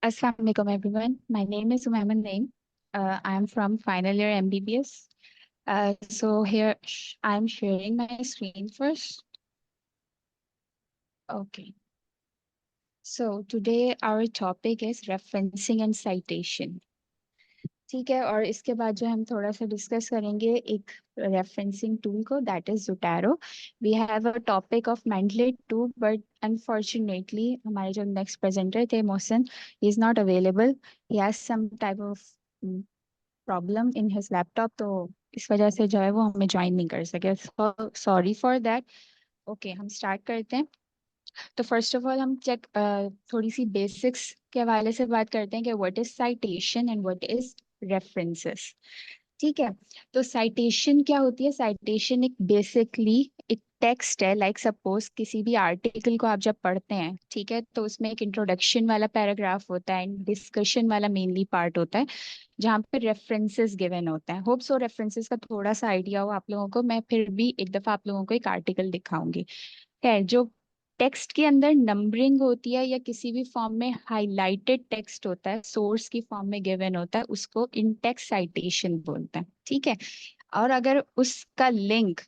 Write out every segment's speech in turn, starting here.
Assalamu alaikum everyone. My name is Umayman Naeem. I am from final year MBBS. So here I'm sharing my screen first. Okay. So today our topic is referencing and citation. ठीक है, और इसके बाद जो हम थोड़ा सा discuss करेंगे एक रेफरेंसिंग टूल को, that is Zotero. We have a topic of Mendeley too, but unfortunately हमारे जो नेक्स्ट प्रेजेंटर थे Mohsin, he is not available. He has some type of problem in his laptop, तो इस वजह से जो है वो हमें ज्वाइन नहीं कर सके. Sorry for that. ओके, हम स्टार्ट करते हैं. तो फर्स्ट ऑफ ऑल हम चेक थोड़ी सी बेसिक्स के हवाले से बात करते हैं कि what is citation and what is references. ठीक है. तो साइटेशन क्या होती है? साइटेशन एक बेसिकली एक टेक्स्ट है. लाइक सपोज किसी भी आर्टिकल को आप जब पढ़ते हैं, ठीक है, तो उसमें एक इंट्रोडक्शन वाला पैराग्राफ होता है, डिस्कशन वाला मेनली पार्ट होता है, जहाँ पे रेफरेंसेस गिवन होता है. होप सो रेफरेंसेस का थोड़ा सा आइडिया हो आप लोगों को. मैं फिर भी एक दफा आप लोगों को एक आर्टिकल दिखाऊंगी. है जो टेक्स्ट के अंदर नंबरिंग होती है या किसी भी फॉर्म में हाइलाइटेड टेक्स्ट होता है, सोर्स की फॉर्म में गिवन होता है, उसको इन टेक्स्ट साइटेशन बोलते हैं. ठीक है. और अगर उसका लिंक,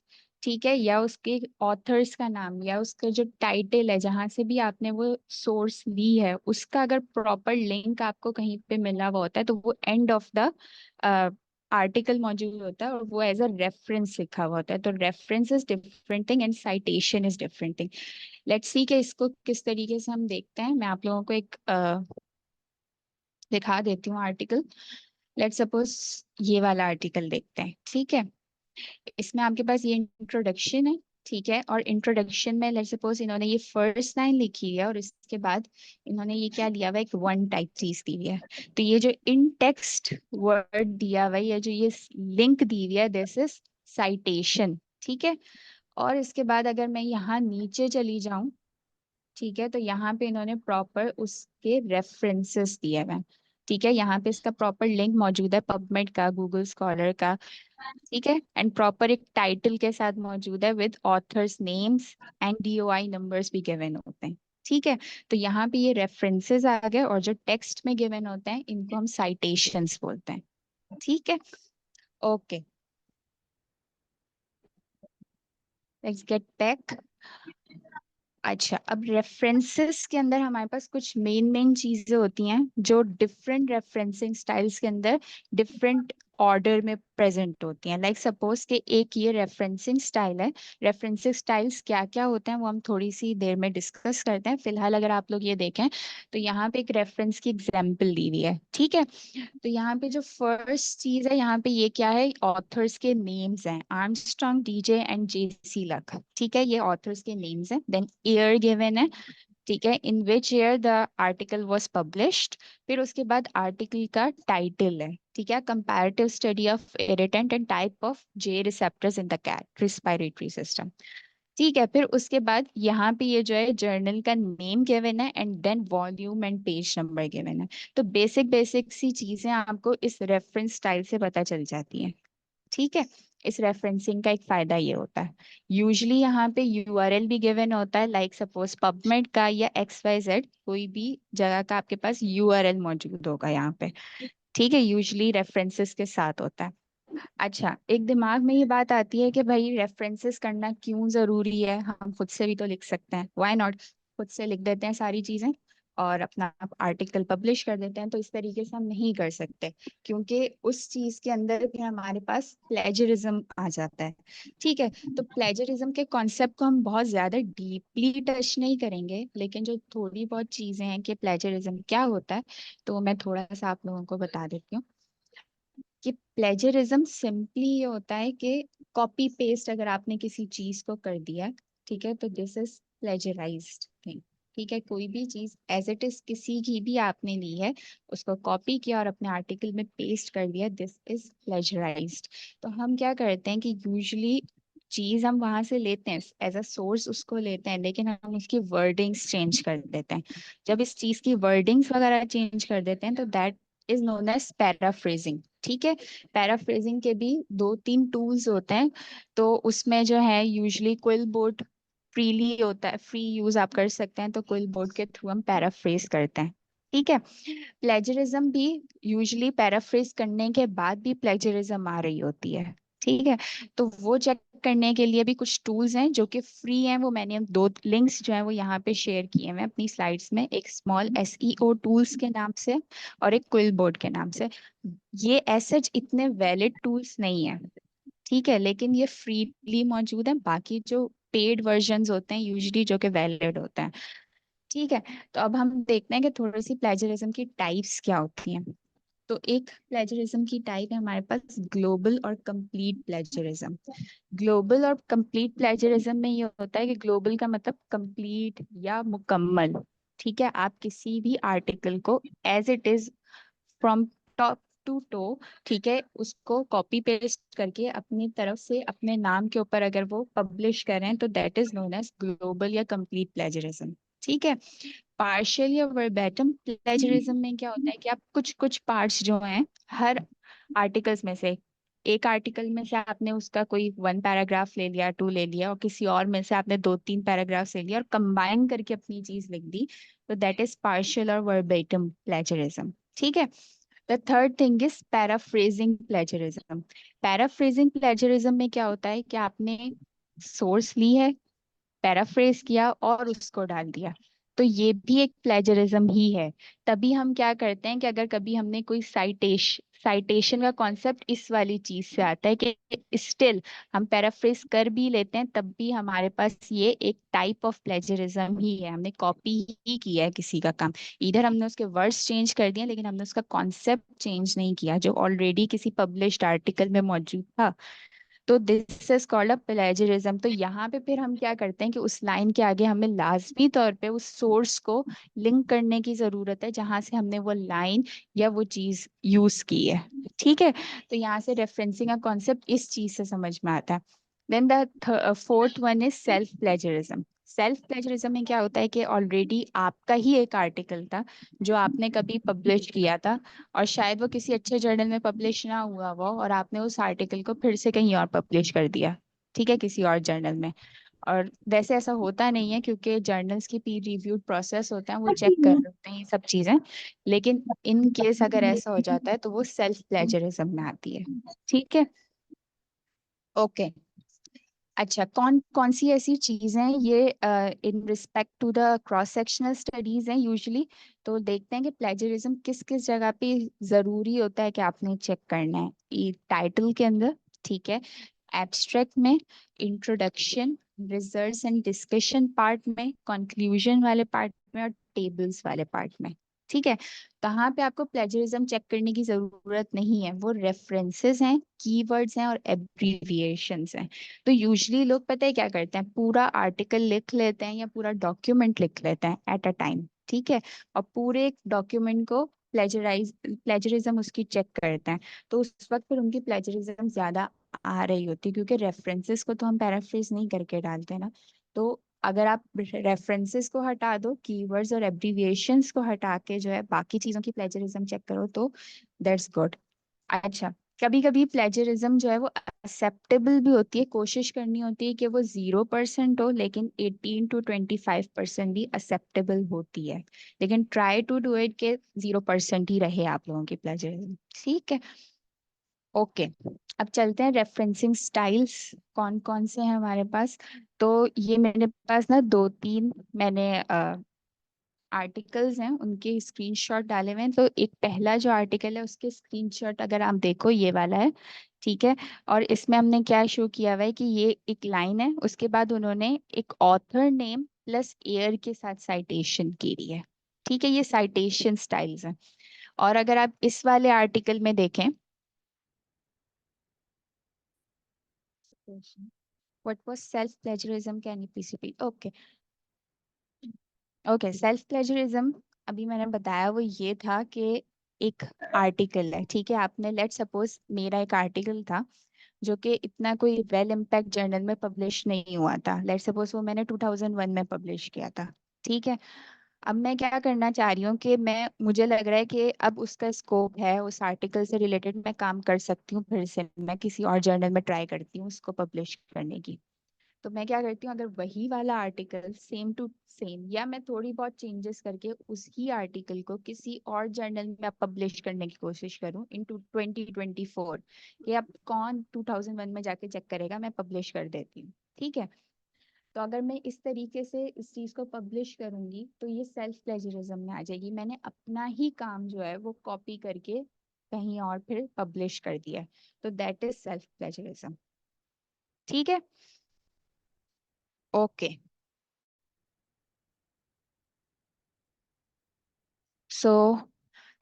ठीक है, या उसके ऑथर्स का नाम या उसका जो टाइटल है जहां से भी आपने वो सोर्स ली है, उसका अगर प्रॉपर लिंक आपको कहीं पे मिला हुआ होता है, तो वो एंड ऑफ द आर्टिकल मौजूद होता है और वो एज अ रेफरेंस लिखा हुआ होता है. तो reference is different thing and citation is different thing. Let's see कि इसको किस तरीके से हम देखते हैं. मैं आप लोगों को एक दिखा देती हूँ आर्टिकल. लेट्स सपोज ये वाला आर्टिकल देखते हैं. ठीक है. इसमें आपके पास ये इंट्रोडक्शन है. ठीक है. और इंट्रोडक्शन में लेट्स सपोज इन्होंने ये फर्स्ट लाइन लिखी है और इसके बाद इन्होंने ये क्या लिया हुआ है, एक वन टाइप चीज दी हुई है. तो ये जो इन टेक्स्ट वर्ड दिया हुआ है या जो ये लिंक दी हुई है, दिस इज साइटेशन. ठीक है. और इसके बाद अगर मैं यहाँ नीचे चली जाऊं, ठीक है, तो यहाँ पे इन्होंने प्रॉपर उसके रेफरेंसेस दिए हुए हैं. ठीक है. यहाँ पे इसका प्रॉपर लिंक मौजूद है, पबमेड का, गूगल स्कॉलर का. ठीक है. एंड प्रॉपर एक टाइटल के साथ मौजूद है with authors names and DOI numbers भी गिवन होते हैं. ठीक है. तो यहाँ पे ये रेफरेंसेस आ गए और जो टेक्स्ट में गिवन होते हैं इनको हम साइटेशंस बोलते हैं. ठीक है. Okay, let's get back. अच्छा, अब रेफरेंसेस के अंदर हमारे पास कुछ मेन मेन चीजें होती हैं जो डिफरेंट रेफरेंसिंग स्टाइल्स के अंदर डिफरेंट ऑर्डर में प्रेजेंट होती हैं. लाइक सपोज कि एक ये रेफरेंसिंग स्टाइल है. रेफरेंसिंग स्टाइल्स क्या क्या होते हैं वो हम थोड़ी सी देर में डिस्कस करते हैं. फिलहाल अगर आप लोग ये देखें तो यहाँ पे एक रेफरेंस की एग्जाम्पल दी हुई है. ठीक है. तो यहाँ पे जो फर्स्ट चीज है, यहाँ पे ये क्या है, ऑथर्स के नेम्स हैं, Armstrong, DJ and JC Luck. ठीक है. ये ऑथर्स के नेम्स हैं. देन ईयर गिवन है. ठीक है. In which year the article was published. फिर उसके बाद आर्टिकल का टाइटल है. ठीक है. Comparative study of irritant and type of J receptors in the cat respiratory system. ठीक है. फिर उसके बाद यहाँ पे ये जो है जर्नल का नेम गिवन है and then volume and page number given है. तो बेसिक बेसिक सी चीजें आपको इस रेफरेंस स्टाइल से पता चल जाती हैं. ठीक है. इस रेफरेंसिंग का एक फायदा ये होता है, यूजली यहाँ पे यूआरएल भी गिवन होता है. लाइक सपोज पबमेड का या XYZ कोई भी जगह का आपके पास यूआरएल मौजूद होगा यहाँ पे. ठीक है. यूजली रेफरेंसेस के साथ होता है. अच्छा, एक दिमाग में ये बात आती है कि भाई रेफरेंसेस करना क्यों जरूरी है, हम खुद से भी तो लिख सकते हैं, व्हाई नॉट. खुद से लिख देते हैं सारी चीजें और अपना आर्टिकल पब्लिश कर देते हैं. तो इस तरीके से हम नहीं कर सकते क्योंकि उस चीज के अंदर फिर हमारे पास प्लेजरिज्म आ जाता है. ठीक है. तो प्लेजरिज्म के कॉन्सेप्ट को हम बहुत ज्यादा डीपली टच नहीं करेंगे, लेकिन जो थोड़ी बहुत चीजें हैं कि प्लेजरिज्म क्या होता है, तो मैं थोड़ा सा आप लोगों को बता देती हूँ कि प्लेजरिज्म सिंपली ये होता है कि कॉपी पेस्ट अगर आपने किसी चीज को कर दिया, ठीक है, तो दिस इज प्लेजराइज्ड थिंग. ठीक है. कोई भी चीज एज इट इज किसी की भी आपने ली है, उसको कॉपी किया और अपने आर्टिकल में पेस्ट कर दिया, दिस इज प्लेजराइज्ड. तो हम क्या करते हैं कि यूजुअली चीज हम वहां से लेते हैं एज अ सोर्स, उसको लेते हैं, लेकिन हम उसकी वर्डिंग्स चेंज कर देते हैं. जब इस चीज की वर्डिंग्स वगैरह चेंज कर देते हैं तो that is known as paraphrasing. ठीक है. पैराफ्रेजिंग के भी दो तीन टूल्स होते हैं. तो उसमें जो है यूजुअली क्विल बोर्ड फ्रीली होता है, फ्री यूज आप कर सकते हैं, तो क्विल बोर्ड के थ्रू हम पैराफ्रेज करते हैं. ठीक है। प्लेजरिज्म भी यूजुअली पैराफ्रेज करने के बाद भी प्लेजरिज्म आ रही होती है। ठीक है। तो वो चेक करने के लिए भी कुछ टूल्स हैं जो कि फ्री हैं, वो मैंने दो लिंक्स जो हैं वो यहाँ पे शेयर किए हैं अपनी स्लाइड्स में, एक स्मॉल एसईओ टूल्स के नाम से और एक क्विल बोर्ड के नाम से। ये ऐसे इतने वैलिड टूल्स नहीं है, ठीक है, लेकिन ये फ्रीली मौजूद है। बाकी जो पेड वर्जन्स होते हैं यूजुअली जो कि वैलिड होते हैं। ठीक है। तो अब हम देखते हैं कि थोड़ी सी प्लेजरिज्म की टाइप्स क्या होती हैं। तो एक प्लेजरिज्म की टाइप है हमारे पास ग्लोबल और कंप्लीट प्लेजरिज्म। ग्लोबल और कंप्लीट प्लेजरिज्म में ये होता है कि ग्लोबल का मतलब कंप्लीट या मुकम्मल। ठीक है, आप किसी भी आर्टिकल को as it is from top to toe, ठीक है, उसको कॉपी पेस्ट करके अपनी तरफ से अपने नाम के ऊपर अगर वो पब्लिश करें तो that is known as global या कंप्लीट प्लेजरिज्म। ठीक है। पार्शियल या वर्बैटम प्लेजरिज्म में क्या होता है कि आप कुछ कुछ पार्ट्स जो हैं हर आर्टिकल्स में से, एक आर्टिकल में से आपने उसका कोई वन पैराग्राफ ले लिया, टू ले लिया, और किसी और में से आपने दो तीन पैराग्राफ ले लिया और कंबाइन करके अपनी चीज लिख दी, तो दैट इज पार्शियल और वर्बैटम प्लेजरिज्म। ठीक है। The third thing is paraphrasing plagiarism. Paraphrasing plagiarism में क्या होता है कि आपने सोर्स ली है, पैराफ्रेज किया और उसको डाल दिया, तो ये भी एक प्लेजरिज्म ही है। तभी हम क्या करते हैं कि अगर कभी हमने कोई साइटेशन का कॉन्सेप्ट इस वाली चीज से आता है कि स्टिल हम पैराफ्रेज कर भी लेते हैं, तब भी हमारे पास ये एक टाइप ऑफ प्लेजरिज्म ही है। हमने कॉपी ही किया है किसी का काम, इधर हमने उसके वर्ड्स चेंज कर दिए लेकिन हमने उसका कॉन्सेप्ट चेंज नहीं किया जो ऑलरेडी किसी पब्लिश्ड आर्टिकल में मौजूद था। तो this is called a plagiarism. तो यहाँ पे फिर हम क्या करते हैं कि उस लाइन के आगे हमें लाजमी तौर पे उस सोर्स को लिंक करने की जरूरत है जहां से हमने वो लाइन या वो चीज यूज की है। ठीक है। तो यहाँ से रेफरेंसिंग का कॉन्सेप्ट इस चीज से समझ में आता है। Then the fourth one is self plagiarism. Self plagiarism में क्या होता है कि ऑलरेडी आपका ही एक आर्टिकल था जो आपने कभी पब्लिश किया था, और शायद वो किसी अच्छे जर्नल में पब्लिश ना हुआ वो, और आपने उस आर्टिकल को फिर से कहीं और पब्लिश कर दिया, ठीक है, किसी और जर्नल में। और वैसे ऐसा होता नहीं है क्योंकि जर्नल्स की पीर रिव्यूड प्रोसेस होता है, वो चेक कर लेते हैं ये सब चीजें। लेकिन इन केस अगर ऐसा हो जाता है तो वो सेल्फ प्लेजरिज्म में आती है। ठीक है। ओके। अच्छा, कौन कौन सी ऐसी चीजें हैं ये in respect to the cross sectional studies हैं यूजुअली। तो देखते हैं कि प्लेजरिज्म किस किस जगह पे जरूरी होता है कि आपने चेक करना है। ये टाइटल के अंदर, ठीक है, एब्स्ट्रैक्ट में, introduction, results and discussion part में, कंक्लूजन वाले पार्ट में, और टेबल्स वाले पार्ट में। ठीक है। कहाँ पे आपको प्लेजरिज्म चेक करने की जरूरत नहीं है, वो रेफरेंसेस हैं, कीवर्ड्स हैं और एब्रीविएशंस हैं। तो यूजली लोग पता है क्या करते हैं, पूरा आर्टिकल लिख लेते हैं या पूरा डॉक्यूमेंट लिख लेते हैं एट अ टाइम। ठीक है। और पूरे डॉक्यूमेंट को प्लेजरिज्म उसकी चेक करते हैं। तो उस वक्त फिर उनकी प्लेजरिज्म ज्यादा आ रही होती है क्योंकि रेफरेंसेस को तो हम पैराफ्रेज नहीं करके डालते ना। तो अगर आप रेफरेंसेस को हटा दो, कीवर्ड्स और एब्रीविएशंस को हटा के जो है बाकी चीजों की प्लेजरिज्म चेक करो तो दैट्स गुड। अच्छा, कभी कभी प्लेजरिज्म जो है वो एक्सेप्टेबल भी होती है। कोशिश करनी होती है कि वो 0% हो, लेकिन 18 to 25% भी एक्सेप्टेबल होती है। लेकिन ट्राई टू डू इट के 0% ही रहे आप लोगों की प्लेजरिज्म। ठीक है। ओके। अब चलते हैं रेफरेंसिंग स्टाइल्स कौन कौन से हैं हमारे पास। तो ये मेरे पास ना दो तीन मैंने आर्टिकल्स हैं उनके स्क्रीनशॉट डाले हुए हैं। तो एक पहला जो आर्टिकल है उसके स्क्रीनशॉट अगर आप देखो ये वाला है। ठीक है। और इसमें हमने क्या शो किया हुआ है कि ये एक लाइन है, उसके बाद उन्होंने एक ऑथर नेम प्लस एयर के साथ साइटेशन की हुई है। ठीक है, ये साइटेशन स्टाइल्स हैं। और अगर आप इस वाले आर्टिकल में देखें, what was self plagiarism, can you please repeat? Okay. Okay, self plagiarism अभी मैंने बताया वो ये था कि एक आर्टिकल है, ठीक है, आपने लेट सपोज मेरा एक आर्टिकल था जो कि इतना कोई वेल इम्पैक्ट जर्नल में पब्लिश नहीं हुआ था। लेट सपोज वो मैंने 2001 में पब्लिश किया था। ठीक है। अब मैं क्या करना चाह रही हूँ कि मैं मुझे लग रहा है कि अब उसका स्कोप है, उस आर्टिकल से रिलेटेड मैं काम कर सकती हूँ, फिर से मैं किसी और जर्नल में ट्राई करती हूँ उसको पब्लिश करने की। तो मैं क्या करती हूँ, अगर वही वाला आर्टिकल सेम टू सेम या मैं थोड़ी बहुत चेंजेस करके उसी आर्टिकल को किसी और जर्नल में पब्लिश करने की कोशिश करूँ इन 2024, कि अब कौन 2001 में जाके चेक करेगा, मैं पब्लिश कर देती हूँ। ठीक है, तो अगर मैं इस तरीके से इस चीज को पब्लिश करूंगी तो ये सेल्फ प्लेजरिज्म में आ जाएगी। मैंने अपना ही काम जो है वो कॉपी करके कहीं और फिर पब्लिश कर दिया, तो दैट इज सेल्फ प्लेजरिज्म। ठीक है, ओके। सो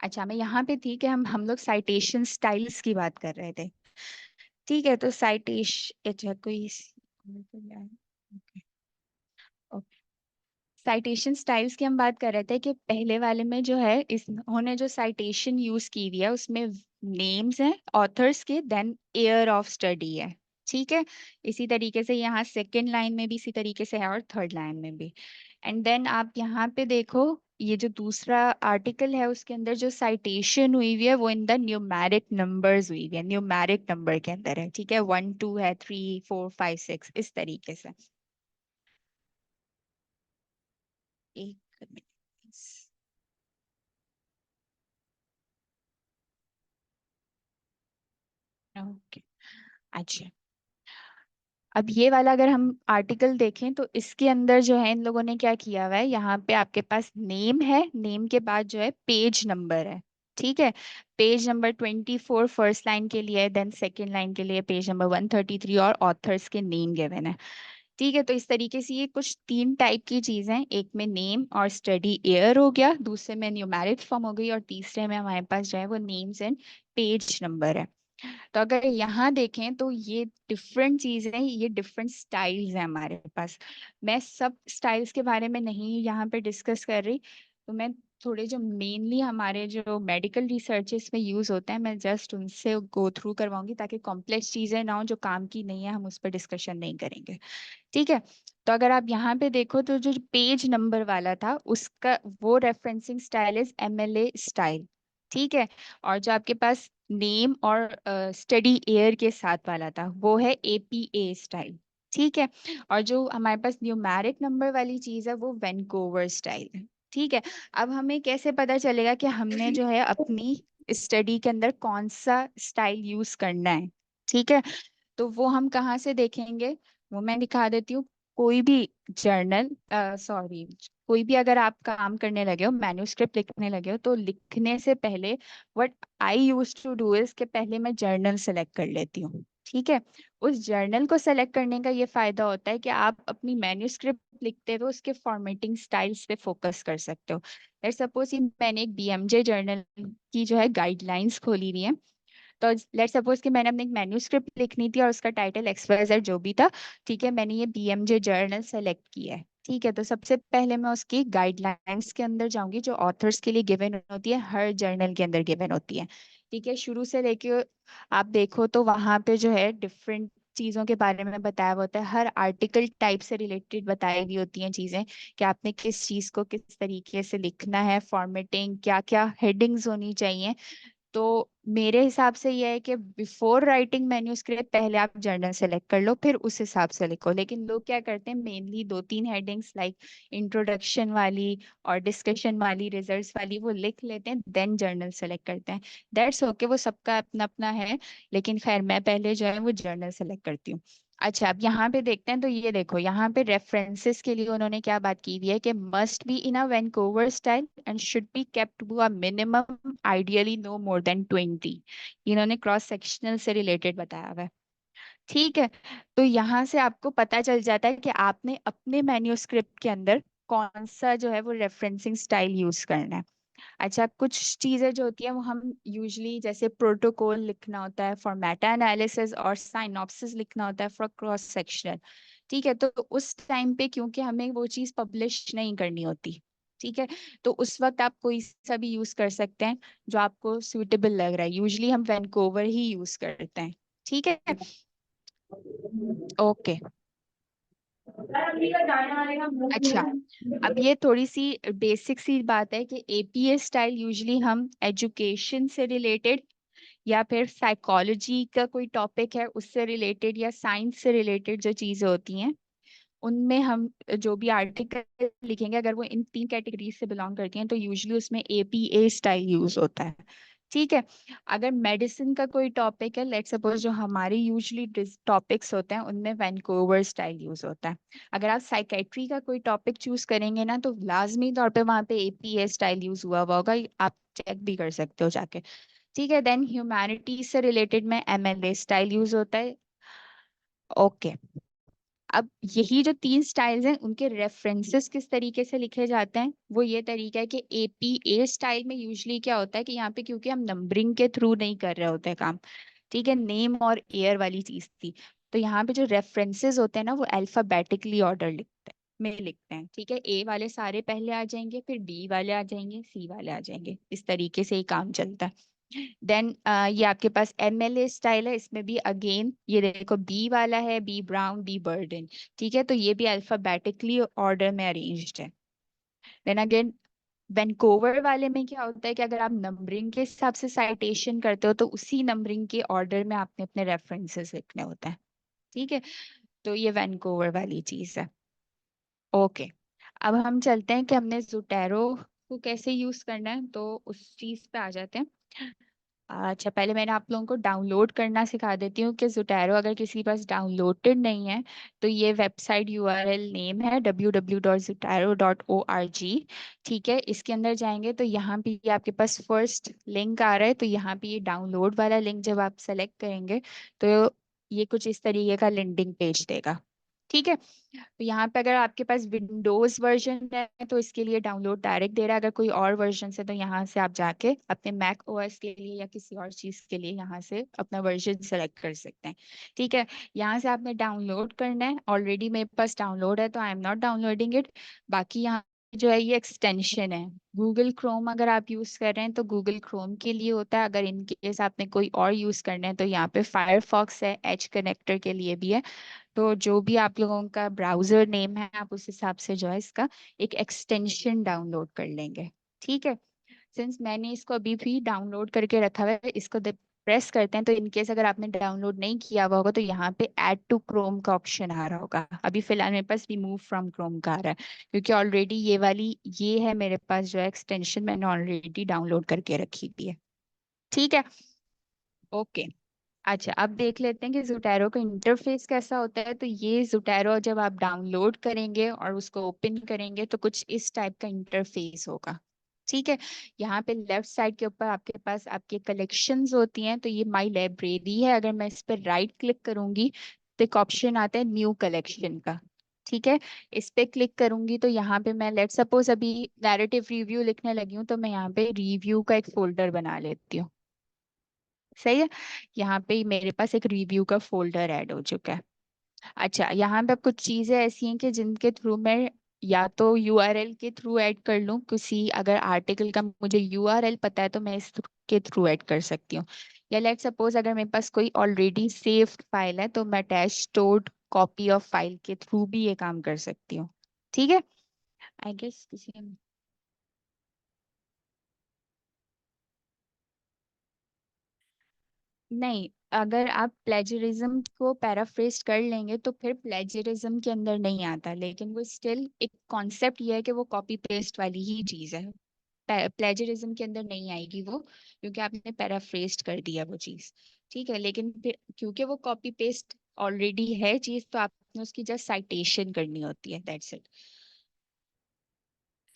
अच्छा, मैं यहाँ पे थी कि हम लोग साइटेशन स्टाइल्स की बात कर रहे थे। ठीक है, तो साइटेशन, अच्छा कोई साइटेशन स्टाइल्स की हम बात कर रहे थे कि पहले वाले में जो है इन्होंने जो साइटेशन यूज की हुई है उसमें नेम्स हैं ऑथर्स के, देन ईयर ऑफ स्टडी है। ठीक है, इसी तरीके से यहाँ सेकेंड लाइन में भी इसी तरीके से है और थर्ड लाइन में भी। एंड देन आप यहाँ पे देखो, ये जो दूसरा आर्टिकल है उसके अंदर जो साइटेशन हुई हुई है वो इन द न्यूमेरिक नंबर्स हुई हुई है, न्यूमेरिक नंबर के अंदर है। ठीक है, 1 2 है, 3 4 5 6 इस तरीके से। एक मिनट। ओके, अच्छा। अब ये वाला अगर हम आर्टिकल देखें तो इसके अंदर जो है इन लोगों ने क्या किया हुआ है, यहाँ पे आपके पास नेम है, नेम के बाद जो है पेज नंबर है। ठीक है, पेज नंबर 24 फर्स्ट लाइन के लिए, देन सेकेंड लाइन के लिए पेज नंबर 133 और ऑथर्स के नेम गिवन है। ठीक है, तो इस तरीके से ये कुछ तीन टाइप की चीजें, एक में नेम और स्टडी ईयर हो गया, दूसरे में न्यूमेरिक फॉर्म हो गई, और तीसरे में हमारे पास जो है वो नेम्स एंड पेज नंबर है। तो अगर यहाँ देखें तो ये डिफरेंट चीजें हैं, ये डिफरेंट स्टाइल्स हैं हमारे पास। मैं सब स्टाइल्स के बारे में नहीं यहाँ पे डिस्कस कर रही, तो मैं थोड़े जो मेनली हमारे जो मेडिकल रिसर्चेस में यूज होते हैं मैं जस्ट उनसे गो थ्रू करवाऊंगी, ताकि कॉम्प्लेक्स चीजें ना हो जो काम की नहीं है हम उस पर डिस्कशन नहीं करेंगे। ठीक है, तो अगर आप यहाँ पे देखो तो जो पेज नंबर वाला था उसका वो referencing style is MLA style. ठीक है, और जो आपके पास नेम और स्टडी एयर के साथ वाला था वो है एपीए स्टाइल। ठीक है, और जो हमारे पास न्यूमेरिक नंबर वाली चीज है वो वैनकूवर स्टाइल है। ठीक है, अब हमें कैसे पता चलेगा कि हमने जो है अपनी स्टडी के अंदर कौन सा स्टाइल यूज करना है। ठीक है, तो वो हम कहाँ से देखेंगे, वो मैं दिखा देती हूँ। कोई भी जर्नल, सॉरी, कोई भी अगर आप काम करने लगे हो, मैन्युस्क्रिप्ट लिखने लगे हो, तो लिखने से पहले what I use to do is कि पहले मैं जर्नल सेलेक्ट कर लेती हूँ। ठीक है, उस जर्नल को सेलेक्ट करने का ये फायदा होता है कि आप अपनी मैन्युस्क्रिप्ट लिखते हुए उसके फॉर्मेटिंग स्टाइल्स पे फोकस कर सकते हो। लेट्स सपोज मैंने एक बीएमजे जर्नल की जो है गाइडलाइंस खोली हुई है, तो लेट सपोज कि मैंने अपनी एक मैन्युस्क्रिप्ट लिखनी थी और उसका टाइटल XYZ जो भी था। ठीक है, मैंने ये बीएमजे जर्नल सेलेक्ट किया है। ठीक है, तो सबसे पहले मैं उसकी गाइडलाइंस के अंदर जाऊंगी जो ऑथर्स के लिए गिवन होती है, हर जर्नल के अंदर गिवन होती है। ठीक है, शुरू से लेके आप देखो तो वहां पे जो है डिफरेंट चीजों के बारे में बताया हुआ होता है, हर आर्टिकल टाइप से रिलेटेड बताई हुई होती हैं चीजें, कि आपने किस चीज को किस तरीके से लिखना है, फॉर्मेटिंग क्या क्या हेडिंग्स होनी चाहिए। तो मेरे हिसाब से यह है कि बिफोर राइटिंग मैन्यूस्क्रिप्ट पहले आप जर्नल सेलेक्ट कर लो फिर उस हिसाब से लिखो। लेकिन लोग क्या करते हैं, मेनली दो तीन हेडिंग्स लाइक इंट्रोडक्शन वाली और डिस्कशन वाली, रिजल्ट्स वाली, वो लिख लेते हैं देन जर्नल सेलेक्ट करते हैं। दैट्स ओके, वो सबका अपना अपना है। लेकिन खैर मैं पहले जो है वो जर्नल सेलेक्ट करती हूँ। अच्छा, अब यहाँ पे देखते हैं, तो ये देखो यहाँ पे रेफरेंसेस के लिए उन्होंने क्या बात की हुई है कि must be in a Vancouver style and should be kept to a minimum ideally no more than 20। इन्होंने क्रॉस सेक्शनल से रिलेटेड बताया हुआ है। ठीक है, तो यहाँ से आपको पता चल जाता है कि आपने अपने मैन्यूस्क्रिप्ट के अंदर कौन सा जो है वो रेफरेंसिंग स्टाइल यूज करना है। अच्छा, कुछ चीजें जो होती है वो हम यूजली, जैसे प्रोटोकॉल लिखना होता है फॉर मेटा एनालिसिस और साइनॉप्सिस लिखना होता है फॉर क्रॉस सेक्शनल। ठीक है, तो उस टाइम पे क्योंकि हमें वो चीज पब्लिश नहीं करनी होती, ठीक है, तो उस वक्त आप कोई सा भी यूज कर सकते हैं जो आपको सुइटेबल लग रहा है। यूजली हम वैनकूवर ही यूज करते हैं। ठीक है, ओके। अच्छा, अब ये थोड़ी सी बेसिक सी बात है कि एपीए स्टाइल यूजली हम एजुकेशन से रिलेटेड या फिर साइकोलॉजी का कोई टॉपिक है उससे रिलेटेड या साइंस से रिलेटेड जो चीजें होती हैं उनमें हम जो भी आर्टिकल लिखेंगे अगर वो इन 3 कैटेगरीज से बिलोंग करती हैं तो यूजुअली उसमें एपीए स्टाइल यूज होता है। ठीक है। अगर मेडिसिन का कोई टॉपिक है, लेट्स सपोज जो हमारे यूजुअली टॉपिक्स होते हैं उनमें वैंकूवर स्टाइल यूज होता है। अगर आप साइकेट्री का कोई टॉपिक चूज करेंगे ना तो लाजमी तौर पे वहां पे एपीए स्टाइल यूज हुआ होगा, आप चेक भी कर सकते हो जाके। ठीक है। देन ह्यूमैनिटीज से रिलेटेड में एमएलए स्टाइल यूज होता है। ओके। अब यही जो 3 स्टाइल्स हैं उनके रेफरेंसेस किस तरीके से लिखे जाते हैं, वो ये तरीका है कि एपीए स्टाइल में यूजुअली क्या होता है कि यहाँ पे क्योंकि हम नंबरिंग के थ्रू नहीं कर रहे होते हैं काम, ठीक है, नेम और एयर वाली चीज थी, तो यहाँ पे जो रेफरेंसेस होते हैं ना वो अल्फाबेटिकली ऑर्डर लिखते हैं में लिखते हैं। ठीक है। ए वाले सारे पहले आ जाएंगे, फिर बी वाले आ जाएंगे, सी वाले आ जाएंगे, इस तरीके से ही काम चलता है। देन ये आपके पास एमएलए स्टाइल है, इसमें भी अगेन ये देखो बी वाला है, बी ब्राउन, बी बर्डन। ठीक है। तो ये भी अल्फाबेटिकली ऑर्डर में अरेंज्ड है। देन अगेन वैंकोवर वाले में क्या होता है कि अगर आप नंबरिंग के हिसाब से साइटेशन करते हो तो उसी नंबरिंग के ऑर्डर में आपने अपने रेफरेंसेस लिखने होते हैं। ठीक है। तो ये वैंकोवर वाली चीज है। ओके। अब हम चलते हैं कि हमने ज़ोटैरो को कैसे यूज करना है, तो उस चीज पे आ जाते हैं। अच्छा, पहले मैंने आप लोगों को डाउनलोड करना सिखा देती हूँ कि ज़ोटैरो अगर किसी के पास डाउनलोडेड नहीं है तो ये वेबसाइट यूआरएल नेम है www.zotero.org। ठीक है। इसके अंदर जाएंगे तो यहाँ पे ये आपके पास फर्स्ट लिंक आ रहा है, तो यहाँ पे ये डाउनलोड वाला लिंक जब आप सेलेक्ट करेंगे तो ये कुछ इस तरीके का लैंडिंग पेज देगा। ठीक है। तो यहाँ पे अगर आपके पास विंडोज वर्जन है तो इसके लिए डाउनलोड डायरेक्ट दे रहा है, अगर कोई और वर्जन से तो यहाँ से आप जाके अपने मैक ओएस के लिए या किसी और चीज के लिए यहाँ से अपना वर्जन सेलेक्ट कर सकते हैं। ठीक है। यहाँ से आपने डाउनलोड करना है, ऑलरेडी मेरे पास डाउनलोड है तो I am not downloading it. बाकी यहाँ जो है ये एक्सटेंशन है गूगल क्रोम, अगर आप यूज कर रहे हैं तो गूगल क्रोम के लिए होता है, अगर इनकेस आपने कोई और यूज करना है तो यहाँ पे फायरफॉक्स है, एज कनेक्टर के लिए भी है। तो जो भी आप लोगों का ब्राउजर नेम है आप उस हिसाब से जो है इसका एक एक्सटेंशन डाउनलोड कर लेंगे। ठीक है। सिंस मैंने इसको अभी भी डाउनलोड करके रखा हुआ है, इसको प्रेस करते हैं तो इनकेस अगर आपने डाउनलोड नहीं किया हुआ होगा तो यहाँ पे ऐड टू क्रोम का ऑप्शन आ रहा होगा। अभी फिलहाल मेरे पास रिमूव फ्रॉम क्रोम का आ रहा है क्योंकि ऑलरेडी ये वाली ये है मेरे पास जो है एक्सटेंशन मैंने ऑलरेडी डाउनलोड करके रखी हुई है। ठीक है। ओके। अच्छा, अब देख लेते हैं कि ज़ोटैरो का इंटरफेस कैसा होता है। तो ये ज़ोटैरो जब आप डाउनलोड करेंगे और उसको ओपन करेंगे तो कुछ इस टाइप का इंटरफेस होगा। ठीक है। यहाँ पे लेफ्ट साइड के ऊपर आपके पास आपके कलेक्शंस होती हैं, तो ये माई लाइब्रेरी है। अगर मैं इस पर राइट क्लिक करूंगी तो एक ऑप्शन आता है न्यू कलेक्शन का। ठीक है। इस पे क्लिक करूंगी तो यहाँ पे मैं लेट सपोज अभी नैरेटिव रिव्यू लिखने लगी हूँ तो मैं यहाँ पे रिव्यू का एक फोल्डर बना लेती हूँ। सही है। यहाँ पे मेरे पास एक रिव्यू का फोल्डर ऐड हो चुका है। अच्छा, यहाँ पे अब कुछ चीजें ऐसी हैं कि जिनके थ्रू मैं या तो यूआरएल के थ्रू ऐड कर लूँ, किसी अगर आर्टिकल का मुझे यूआरएल पता है तो मैं के थ्रू ऐड कर सकती हूँ, या लेट सपोज अगर मेरे पास कोई ऑलरेडी सेव्ड फाइल है तो मैं attach stored copy of file के थ्रू भी ये काम कर सकती हूँ। ठीक है। आई गेस किसी ने नहीं, अगर आप प्लेजरिज्म को पैराफ्रेज कर लेंगे तो फिर प्लेजरिज्म के अंदर नहीं आता, लेकिन वो स्टिल एक कॉन्सेप्ट ये है कि वो कॉपी पेस्ट वाली ही चीज है। प्लेजरिज्म के अंदर नहीं आएगी वो, क्योंकि आपने पैराफ्रेज कर दिया वो चीज। ठीक है। लेकिन फिर क्योंकि वो कॉपी पेस्ट ऑलरेडी है चीज तो आपने उसकी जस्ट साइटेशन करनी होती है, that's it.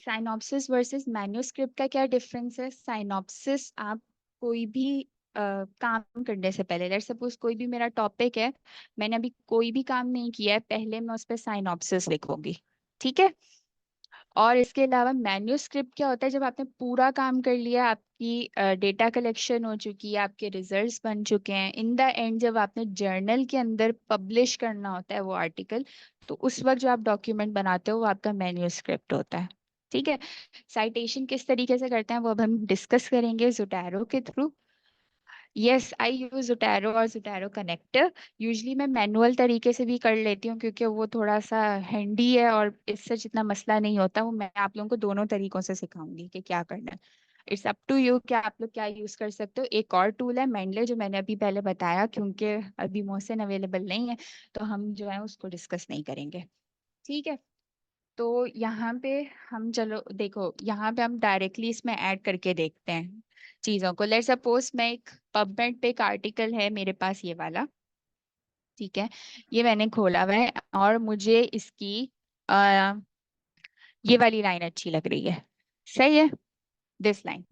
Synopsis versus manuscript का क्या डिफरेंस है? साइनॉप्सिस आप कोई भी काम करने से पहले, लेट्स सपोज कोई भी मेरा टॉपिक है, मैंने अभी कोई भी काम नहीं किया है, पहले मैं उस पर साइनॉप्सिस लिखूंगी। ठीक है। और इसके अलावा मैन्युस्क्रिप्ट क्या होता है, जब आपने पूरा काम कर लिया, आपकी डेटा कलेक्शन हो चुकी है, आपके रिजल्ट्स बन चुके हैं, इन द एंड जब आपने जर्नल के अंदर पब्लिश करना होता है वो आर्टिकल, तो उस वक्त जो आप डॉक्यूमेंट बनाते हो वो आपका मैन्युस्क्रिप्ट होता है। ठीक है। साइटेशन किस तरीके से करते हैं वो अब हम डिस्कस करेंगे ज़ोटैरो के थ्रू। यस, आई यूज ज़ोटैरो और ज़ोटैरो कनेक्टर। यूजली मैं मैनुअल तरीके से भी कर लेती हूँ क्योंकि वो थोड़ा सा हैंडी है और इससे जितना मसला नहीं होता। वो मैं आप लोगों को दोनों तरीकों से सिखाऊंगी कि क्या करना है। इट्स अप टू यू कि आप लोग क्या यूज कर सकते हो। एक और टूल है मेंडले जो मैंने अभी पहले बताया, क्योंकि अभी मोहसिन अवेलेबल नहीं है तो हम जो है उसको डिस्कस नहीं करेंगे। ठीक है, तो यहाँ पे हम, चलो देखो यहाँ पे हम डायरेक्टली इसमें ऐड करके देखते हैं चीजों को। लेट्स सपोज मैं एक पबमेड पे एक आर्टिकल है मेरे पास ये वाला, ठीक है, ये मैंने खोला हुआ है और मुझे इसकी आ, ये वाली लाइन अच्छी लग रही है, सही है, दिस लाइन।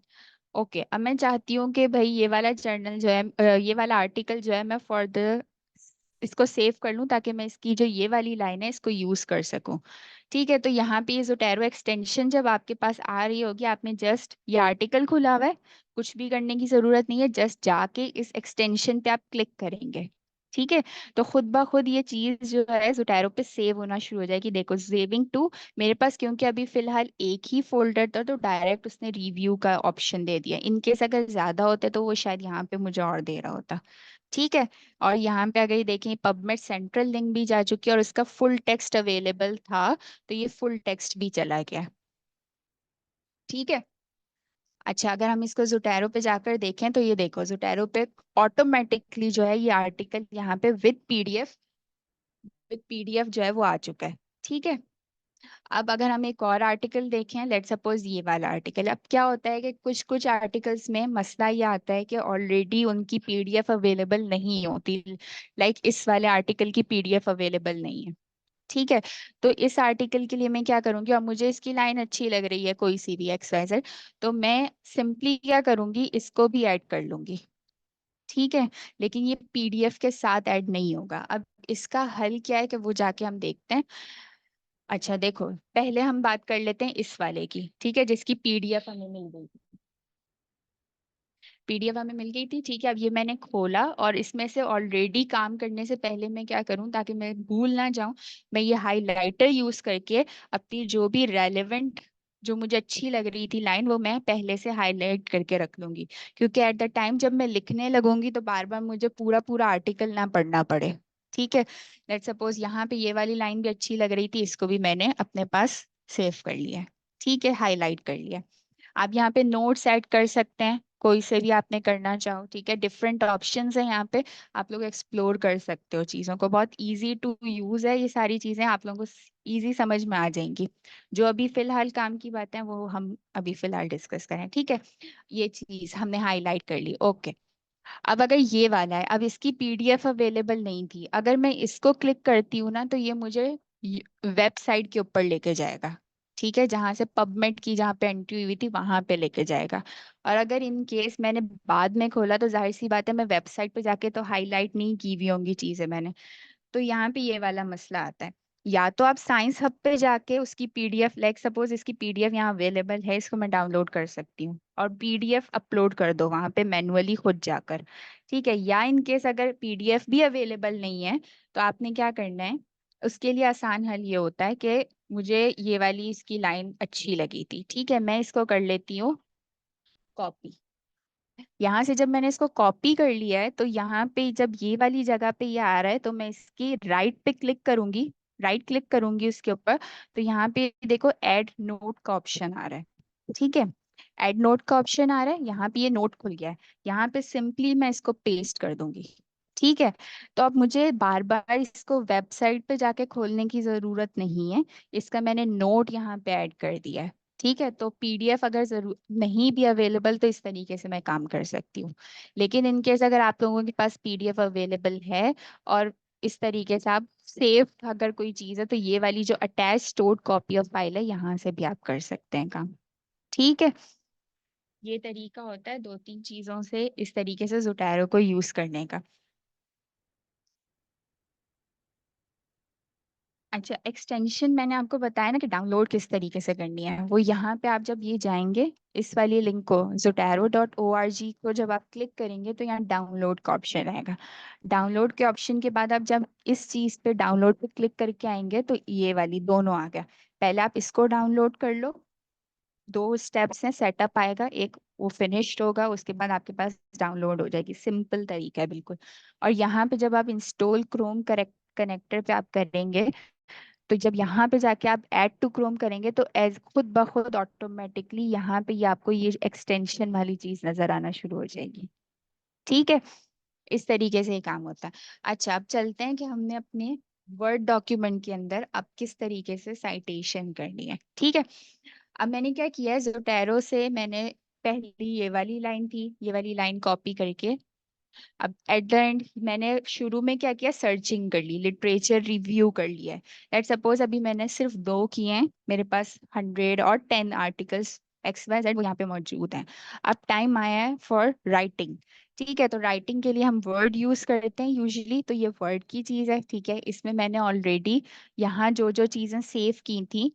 ओके, अब मैं चाहती हूँ कि भाई ये वाला जर्नल जो है, ये वाला आर्टिकल जो है, मैं फॉर द इसको सेव कर लूँ ताकि मैं इसकी जो ये वाली लाइन है इसको यूज कर सकूं। ठीक है, तो यहाँ पे ये जोटेरो एक्सटेंशन जब आपके पास आ रही होगी, आपने जस्ट ये आर्टिकल खुला हुआ है, कुछ भी करने की जरूरत नहीं है, जस्ट जाके इस एक्सटेंशन पे आप क्लिक करेंगे। ठीक है, तो खुद ब खुद ये चीज जो है जोटेरो पे सेव होना शुरू हो जाएगी। देखो, सेविंग टू, मेरे पास क्योंकि अभी फिलहाल एक ही फोल्डर था तो डायरेक्ट उसने रिव्यू का ऑप्शन दे दिया। इनकेस अगर ज्यादा होते तो वो शायद यहाँ पे मुझे और दे रहा होता। ठीक है, और यहाँ पे अगर ये देखें पबमेड सेंट्रल लिंक भी जा चुकी है और उसका फुल टेक्स्ट अवेलेबल था, तो ये फुल टेक्स्ट भी चला गया। ठीक है, अच्छा, अगर हम इसको जोटेरो पे जाकर देखें तो ये देखो जोटेरो पे ऑटोमेटिकली जो है ये आर्टिकल यहाँ पे विद पीडीएफ जो है वो आ चुका है। ठीक है, अब अगर हम एक और आर्टिकल देखें, लेट सपोज ये वाला आर्टिकल, अब क्या होता है कि कुछ कुछ आर्टिकल्स में मसला ये आता है कि ऑलरेडी उनकी पीडीएफ अवेलेबल नहीं होती। लाइक इस वाले आर्टिकल की पीडीएफ अवेलेबल नहीं है। ठीक है, तो इस आर्टिकल के लिए मैं क्या करूंगी, और मुझे इसकी लाइन अच्छी लग रही है कोई सी भी XYZ, तो मैं सिंपली क्या करूंगी, इसको भी ऐड कर लूंगी। ठीक है, लेकिन ये पीडीएफ के साथ ऐड नहीं होगा। अब इसका हल क्या है कि वो जाके हम देखते हैं। अच्छा देखो, पहले हम बात कर लेते हैं इस वाले की, ठीक है, जिसकी पीडीएफ हमें मिल गई। पीडीएफ हमें मिल गई थी, ठीक है, अब ये मैंने खोला और इसमें से ऑलरेडी काम करने से पहले मैं क्या करूं ताकि मैं भूल ना जाऊं, मैं ये हाइलाइटर यूज करके अपनी जो भी रेलेवेंट, जो मुझे अच्छी लग रही थी लाइन, वो मैं पहले से हाईलाइट करके रख लूंगी। क्योंकि एट द टाइम जब मैं लिखने लगूंगी तो बार बार मुझे पूरा पूरा आर्टिकल ना पढ़ना पड़े। ठीक है, लेट सपोज यहाँ पे ये वाली लाइन भी अच्छी लग रही थी, इसको भी मैंने अपने पास सेव कर लिया है। ठीक है, हाईलाइट कर लिया। आप यहाँ पे नोट्स ऐड कर सकते हैं, कोई से भी आपने करना चाहो। ठीक है, डिफरेंट ऑप्शंस है यहाँ पे, आप लोग एक्सप्लोर कर सकते हो चीज़ों को। बहुत इजी टू यूज है, ये सारी चीज़ें आप लोगों को इजी समझ में आ जाएंगी। जो अभी फिलहाल काम की बातें हैं वो हम अभी फिलहाल डिस्कस करें। ठीक है, ये चीज़ हमने हाईलाइट कर ली। ओके, अब अगर ये वाला है, अब इसकी पीडीएफ अवेलेबल नहीं थी, अगर मैं इसको क्लिक करती हूँ ना तो ये मुझे वेबसाइट के ऊपर लेके जाएगा। ठीक है, जहां से पबमेड की जहाँ पे एंट्री हुई थी वहां पे लेके जाएगा। और अगर इन केस मैंने बाद में खोला तो जाहिर सी बात है मैं वेबसाइट पे जाके तो हाईलाइट नहीं की हुई होंगी चीजें मैंने। तो यहाँ पे ये वाला मसला आता है। या तो आप साइंस हब पे जाके उसकी पीडीएफ, लाइक सपोज इसकी पीडीएफ यहाँ अवेलेबल है, इसको मैं डाउनलोड कर सकती हूँ और पीडीएफ अपलोड कर दो वहां पे मैन्युअली खुद जाकर। ठीक है, या इन केस अगर पीडीएफ भी अवेलेबल नहीं है तो आपने क्या करना है, उसके लिए आसान हल ये होता है कि मुझे ये वाली इसकी लाइन अच्छी लगी थी, ठीक है, मैं इसको कर लेती हूँ कॉपी। यहाँ से जब मैंने इसको कॉपी कर लिया है तो यहाँ पे जब ये वाली जगह पे ये आ रहा है तो मैं इसकी राइट पे क्लिक करूंगी, राइट क्लिक करूंगी उसके ऊपर, तो यहाँ पे देखो ऐड नोट का ऑप्शन आ रहा है। ठीक है, ऐड नोट का ऑप्शन आ रहा है, यहाँ पे ये नोट खुल गया है, यहाँ पे सिंपली मैं इसको पेस्ट कर दूंगी। ठीक है, तो अब मुझे बार बार इसको वेबसाइट पे जाके खोलने की जरूरत नहीं है, इसका मैंने नोट यहाँ पे ऐड कर दिया है। ठीक है, तो पीडीएफ अगर जरूर नहीं भी अवेलेबल तो इस तरीके से मैं काम कर सकती हूँ। लेकिन इन केस अगर आप लोगों के पास पीडीएफ अवेलेबल है और इस तरीके से आप सेव अगर कोई चीज़ है, तो ये वाली जो attach stored copy of file है यहाँ से भी आप कर सकते हैं काम। ठीक है, ये तरीका होता है दो तीन चीज़ों से इस तरीके से जोटैरो को यूज़ करने का। अच्छा, एक्सटेंशन मैंने आपको बताया ना कि डाउनलोड किस तरीके से करनी है, वो यहाँ पे आप जब ये जाएंगे इस वाली लिंक को zotero.org को जब आप क्लिक करेंगे तो यहाँ डाउनलोड का ऑप्शन आएगा। डाउनलोड के ऑप्शन के बाद आप जब इस चीज़ पे डाउनलोड पे क्लिक करके आएंगे तो ये वाली दोनों आ गया। पहले आप इसको डाउनलोड कर लो, दो स्टेप्स हैं, सेटअप आएगा एक, वो फिनिश्ड होगा, उसके बाद आपके पास डाउनलोड हो जाएगी। सिंपल तरीका है बिल्कुल। और यहाँ पे जब आप इंस्टॉल क्रोम करेक्ट कनेक्टर पे आप करेंगे तो जब यहाँ पे जाके आप ऐड टू क्रोम करेंगे तो एज खुद ब खुद ऑटोमेटिकली यहाँ पे ये आपको ये एक्सटेंशन वाली चीज नजर आना शुरू हो जाएगी। ठीक है, इस तरीके से ये काम होता है। अच्छा, अब चलते हैं कि हमने अपने वर्ड डॉक्यूमेंट के अंदर आप किस तरीके से साइटेशन करनी है, ठीक है। अब मैंने क्या किया है, जोटेरो से मैंने पहली ये वाली लाइन थी, ये वाली लाइन कॉपी करके अब एट द एंड मैंने शुरू में क्या किया, सर्चिंग कर ली, लिटरेचर रिव्यू कर लिया है। लेट सपोज अभी मैंने सिर्फ 2 किए हैं, मेरे पास 100 और 10 आर्टिकल्स XYZ वो यहाँ पे मौजूद हैं। अब टाइम आया है फॉर राइटिंग, ठीक है। तो राइटिंग के लिए हम वर्ड यूज करते हैं यूजुअली, तो ये वर्ड की चीज है, ठीक है। इसमें मैंने ऑलरेडी यहाँ जो जो चीजें सेव की थी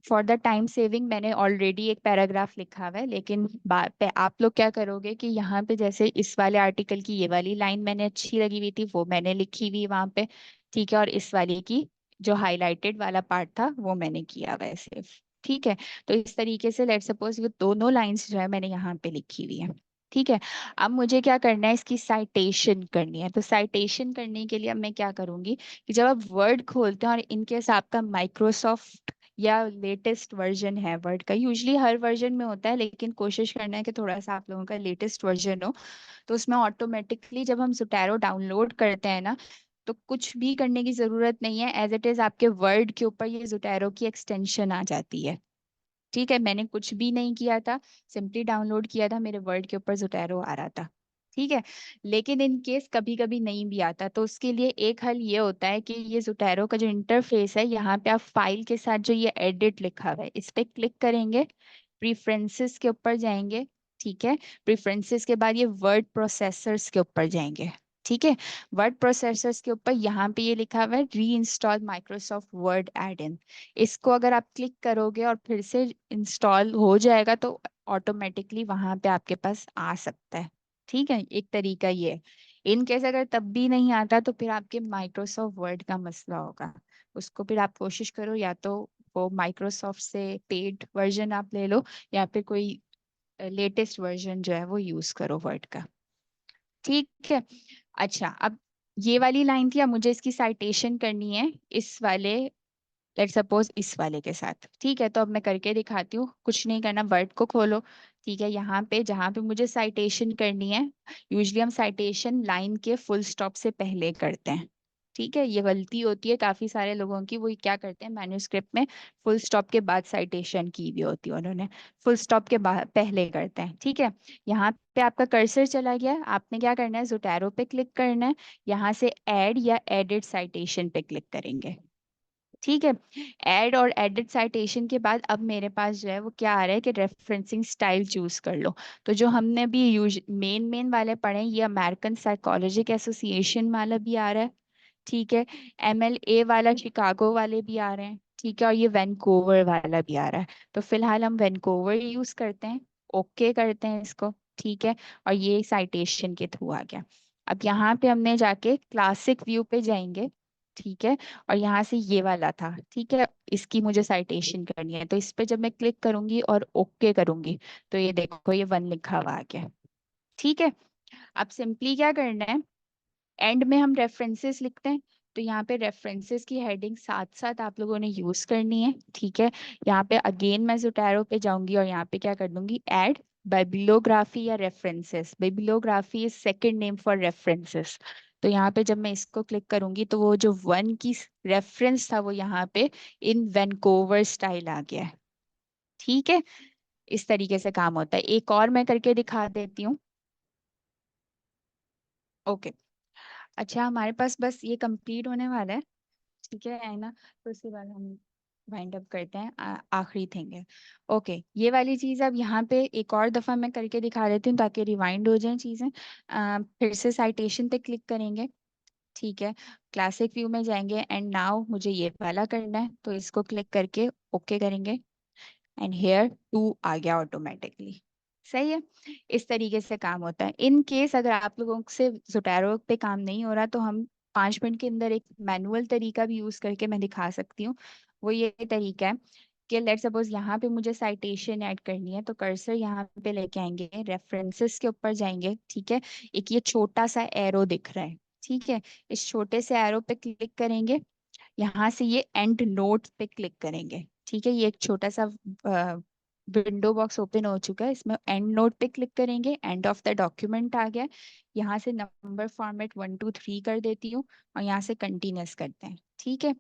फॉर द टाइम सेविंग मैंने ऑलरेडी एक पैराग्राफ लिखा हुआ है, लेकिन आप लोग क्या करोगे कि यहाँ पे जैसे इस वाले आर्टिकल की ये वाली लाइन मैंने अच्छी लगी हुई थी वो मैंने लिखी हुई वहां पे, ठीक है। और इस वाली की जो हाईलाइटेड वाला पार्ट था वो मैंने किया हुआ है सेव, ठीक है। तो इस तरीके से लेट सपोज ये दोनों लाइंस जो है मैंने यहाँ पे लिखी हुई है, ठीक है। अब मुझे क्या करना है, इसकी साइटेशन करनी है। तो साइटेशन करने के लिए अब मैं क्या करूंगी कि जब आप वर्ड खोलते हैं और इनकेस आपका माइक्रोसॉफ्ट या लेटेस्ट वर्जन है वर्ड का, यूजली हर वर्जन में होता है लेकिन कोशिश करना है कि थोड़ा सा आप लोगों का लेटेस्ट वर्जन हो, तो उसमें ऑटोमेटिकली जब हम Zotero डाउनलोड करते हैं ना, तो कुछ भी करने की जरूरत नहीं है, एज इट इज आपके वर्ड के ऊपर ये Zotero की एक्सटेंशन आ जाती है, ठीक है। मैंने कुछ भी नहीं किया था, सिंपली डाउनलोड किया था, मेरे वर्ड के ऊपर Zotero आ रहा था, ठीक है। लेकिन इन केस कभी कभी नहीं भी आता, तो उसके लिए एक हल ये होता है कि ये Zotero का जो इंटरफेस है, यहाँ पे आप फाइल के साथ जो ये एडिट लिखा हुआ है इस पे क्लिक करेंगे, प्रीफरेंसेस के ऊपर जाएंगे, ठीक है। प्रीफरेंसेस के बाद ये वर्ड प्रोसेसर्स के ऊपर जाएंगे, ठीक है। वर्ड प्रोसेसर्स के ऊपर यहाँ पे ये लिखा हुआ है री इंस्टॉल माइक्रोसॉफ्ट वर्ड एड इन, इसको अगर आप क्लिक करोगे और फिर से इंस्टॉल हो जाएगा तो ऑटोमेटिकली वहां पे आपके पास आ सकता है, ठीक है। एक तरीका ये है। इन केस अगर तब भी नहीं आता तो फिर आपके माइक्रोसॉफ्ट वर्ड का मसला होगा, उसको फिर आप कोशिश करो या तो वो माइक्रोसॉफ्ट से पेड वर्जन आप ले लो, या फिर कोई लेटेस्ट वर्जन जो है वो यूज करो वर्ड का, ठीक है। अच्छा, अब ये वाली लाइन थी, अब मुझे इसकी साइटेशन करनी है इस वाले, लेट सपोज इस वाले के साथ, ठीक है। तो अब मैं करके दिखाती हूँ, कुछ नहीं करना, वर्ड को खोलो, ठीक है। यहाँ पे जहाँ पे मुझे साइटेशन करनी है, यूजली हम साइटेशन लाइन के फुल स्टॉप से पहले करते हैं, ठीक है। ये गलती होती है काफी सारे लोगों की, वो क्या करते हैं मैन्युस्क्रिप्ट में फुल स्टॉप के बाद साइटेशन की हुई होती है उन्होंने, फुल स्टॉप के बाद पहले करते हैं, ठीक है। यहाँ पे आपका कर्सर चला गया, आपने क्या करना है, Zotero पे क्लिक करना है, यहाँ से ऐड या एडिट साइटेशन पे क्लिक करेंगे, ठीक है। ऐड और एडिट साइटेशन के बाद अब मेरे पास जो है वो क्या आ रहा है कि रेफरेंसिंग स्टाइल चूज कर लो। तो जो हमने भी यूज मेन वाले पढ़े, ये अमेरिकन साइकोलॉजिक एसोसिएशन वाला भी आ रहा है, ठीक है। MLA वाला शिकागो वाले भी आ रहे हैं, ठीक है। और ये वैनकूवर वाला भी आ रहा है, तो फिलहाल हम वैनकूवर यूज करते हैं, ओके करते हैं इसको, ठीक है। और ये साइटेशन के थ्रू आ गया। अब यहाँ पे हमने जाके क्लासिक व्यू पे जाएंगे, ठीक है। और यहाँ से ये वाला था, ठीक है, इसकी मुझे साइटेशन करनी है, तो इस पे जब मैं क्लिक करूंगी और ओके करूंगी तो ये देखो ये 1 लिखा हुआ आ गया, ठीक है। अब सिंपली क्या करना है, एंड में हम रेफरेंसेस लिखते हैं, तो यहाँ पे रेफरेंसेस की हेडिंग साथ साथ आप लोगों ने यूज करनी है, ठीक है। यहाँ पे अगेन मैं Zotero पे जाऊंगी और यहाँ पे क्या कर दूंगी, ऐड बाइबिलियोग्राफी या references, bibliography is second name for references. तो यहाँ पे जब मैं इसको क्लिक करूंगी तो वो जो 1 की रेफरेंस था वो यहाँ पे इन वैनकूवर स्टाइल आ गया है, ठीक है। इस तरीके से काम होता है, एक और मैं करके दिखा देती हूँ, ओके। अच्छा, हमारे पास बस ये कंप्लीट होने वाला है, ठीक है ना। तो उसके बाद हम वाइंड अप करते हैं, आखिरी थिंग है, ओके। ये वाली चीज अब यहाँ पे एक और दफा मैं करके दिखा देती हूँ ताकि रिवाइंड हो जाए चीजें। फिर से साइटेशन पे क्लिक करेंगे, ठीक है। क्लासिक व्यू में जाएंगे एंड नाउ मुझे ये वाला करना है, तो इसको क्लिक करके ओके करेंगे एंड हेयर टू आ गया ऑटोमेटिकली, सही है। इस तरीके से काम होता है। इन केस अगर आप लोगों से Zotero पे काम नहीं हो रहा तो हम 5 मिनट के अंदर एक मैनुअल तरीका भी यूज करके मैं दिखा सकती हूँ। वो ये तरीका है कि लेट सपोज यहाँ पे मुझे साइटेशन ऐड करनी है, तो कर्सर यहाँ पे लेके आएंगे, रेफरेंसेस के ऊपर जाएंगे, ठीक है। एक ये छोटा सा एरो दिख रहा है, ठीक है। इस छोटे से एरो पे क्लिक करेंगे, यहाँ से ये एंड नोट पे क्लिक करेंगे, ठीक है। ये एक छोटा सा विंडो बॉक्स ओपन हो चुका है, इसमें एंड नोट पे क्लिक करेंगे, एंड ऑफ द डॉक्यूमेंट आ गया। यहाँ से नंबर फॉर्मेट 1 2 3 कर देती हूँ और यहाँ से कंटिन्यूस करते हैं। ठीक है,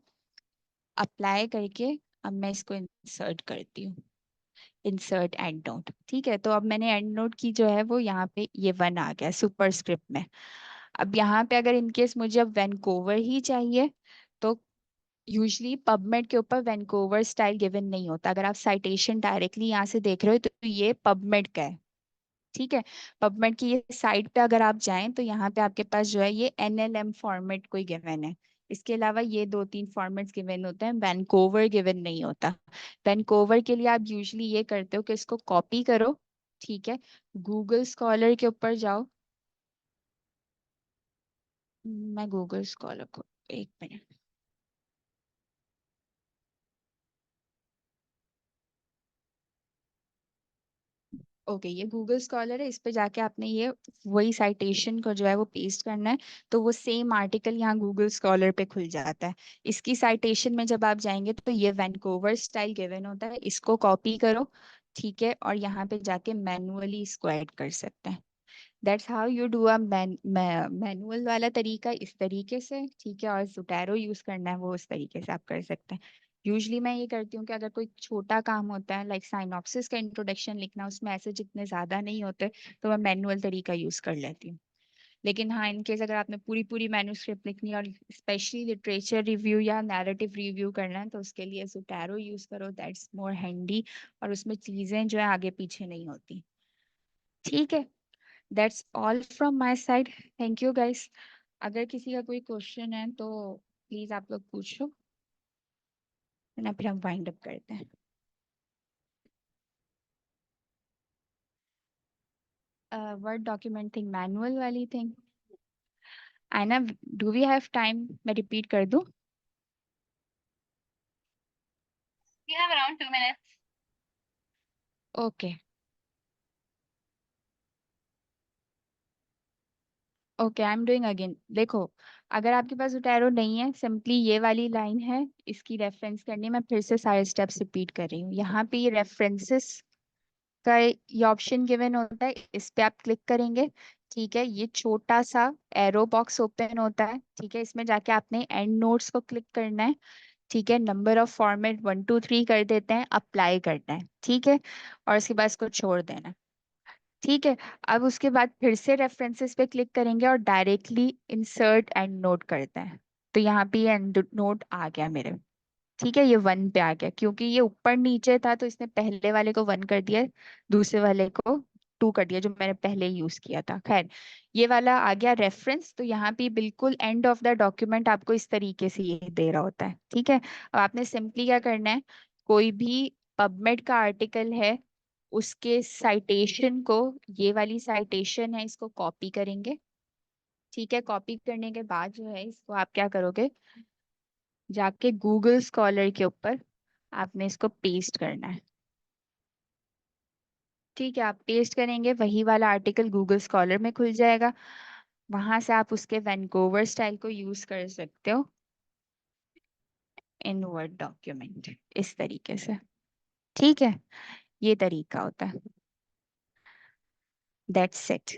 अप्लाई करके अब मैं इसको इंसर्ट करती हूँ, इंसर्ट एंड नोट। ठीक है, तो अब मैंने एंड नोट की जो है वो यहाँ पे ये 1 आ गया सुपर स्क्रिप्ट में। अब यहाँ पे अगर इनकेस मुझे अब वैनकूवर ही चाहिए तो यूजली पबमेड के ऊपर वैनकूवर स्टाइल गिवन नहीं होता। अगर आप साइटेशन डायरेक्टली यहाँ से देख रहे हो तो ये पबमेड का है। ठीक है, पबमेड की ये साइट पे अगर आप जाएं तो यहाँ पे आपके पास जो है ये एनएलएम फॉर्मेट कोई गिवन है। इसके अलावा ये 2 3 फॉर्मेट्स गिवन होते हैं, वैनकूवर गिवन नहीं होता। वैनकूवर के लिए आप यूजली ये करते हो कि इसको कॉपी करो। ठीक है, गूगल स्कॉलर के ऊपर जाओ। मैं गूगल स्कॉलर को, एक मिनट। ओके, ये गूगल स्कॉलर है, इस पे जाके आपने ये वही साइटेशन को जो है वो पेस्ट करना है। तो वो सेम आर्टिकल यहाँ गूगल स्कॉलर पे खुल जाता है। इसकी साइटेशन में जब आप जाएंगे तो ये वैनकूवर स्टाइल गिवन होता है, इसको कॉपी करो। ठीक है, और यहाँ पे जाके मैनुअली इसको ऐड कर सकते हैं। That's how you do a manual वाला तरीका इस तरीके से। ठीक है, और जुटैरो यूज करना है वो उस तरीके से आप कर सकते हैं। यूजली मैं ये करती हूँ कि अगर कोई छोटा काम होता है लाइक साइनॉप्सिस का इंट्रोडक्शन लिखना, उसमें ऐसे जितने ज्यादा नहीं होते तो मैं मैनुअल तरीका यूज कर लेती हूँ। लेकिन हाँ, इनकेस अगर आपने पूरी पूरी मैन्युस्क्रिप्ट लिखनी है और स्पेशली लिटरेचर रिव्यू या नैरेटिव रिव्यू करना है तो उसके लिए जुटैरो यूज करो, दैट्स मोर हैंडी। और उसमें चीजें जो है आगे पीछे नहीं होती। ठीक है, that's all from my side. Thank you guys. अगर किसी का कोई क्वेश्चन है तो प्लीज आप लोग पूछो, ना फिर हम वाइंड अप करते हैं। वर्ड डॉक्यूमेंट थिंग, मैनुअल वाली थिंग। आईना, डू वी हैव टाइम, मैं रिपीट कर दूं? We have around 2 minutes. Okay, okay, I am doing again. देखो, अगर आपके पास उटेरो नहीं है, सिंपली ये वाली लाइन है, इसकी रेफरेंस करनी है। मैं फिर से सारे स्टेप्स रिपीट कर रही हूँ। यहाँ पे ये रेफरेंसेस का ये ऑप्शन गिवन होता है, इस पे आप क्लिक करेंगे। ठीक है, ये छोटा सा एरो बॉक्स ओपन होता है। ठीक है, इसमें जाके आपने एंड नोट्स को क्लिक करना है। ठीक है, नंबर ऑफ फॉर्मेट 1 2 3 कर देते हैं, अप्लाई करना है। ठीक है, और इसके बाद इसको छोड़ देना है। ठीक है, अब उसके बाद फिर से रेफरेंसेस पे क्लिक करेंगे और डायरेक्टली इंसर्ट एंड नोट करते हैं। तो यहाँ पे ये एंड नोट आ गया मेरे। ठीक है, ये 1 पे आ गया, क्योंकि ये ऊपर नीचे था तो इसने पहले वाले को 1 कर दिया, दूसरे वाले को 2 कर दिया जो मैंने पहले यूज किया था। खैर, ये वाला आ गया रेफरेंस। तो यहाँ पे बिल्कुल एंड ऑफ द डॉक्यूमेंट आपको इस तरीके से ये दे रहा होता है। ठीक है, अब आपने सिंपली क्या करना है, कोई भी पबमेड का आर्टिकल है उसके साइटेशन को, ये वाली साइटेशन है, इसको कॉपी करेंगे। ठीक है, कॉपी करने के बाद जो है इसको आप क्या करोगे, जाके गूगल स्कॉलर के ऊपर आपने इसको पेस्ट करना है। ठीक है, आप पेस्ट करेंगे, वही वाला आर्टिकल गूगल स्कॉलर में खुल जाएगा। वहां से आप उसके वैनकूवर स्टाइल को यूज कर सकते हो इन वर्ड डॉक्यूमेंट, इस तरीके से। ठीक है, ये तरीका होता है। That's it.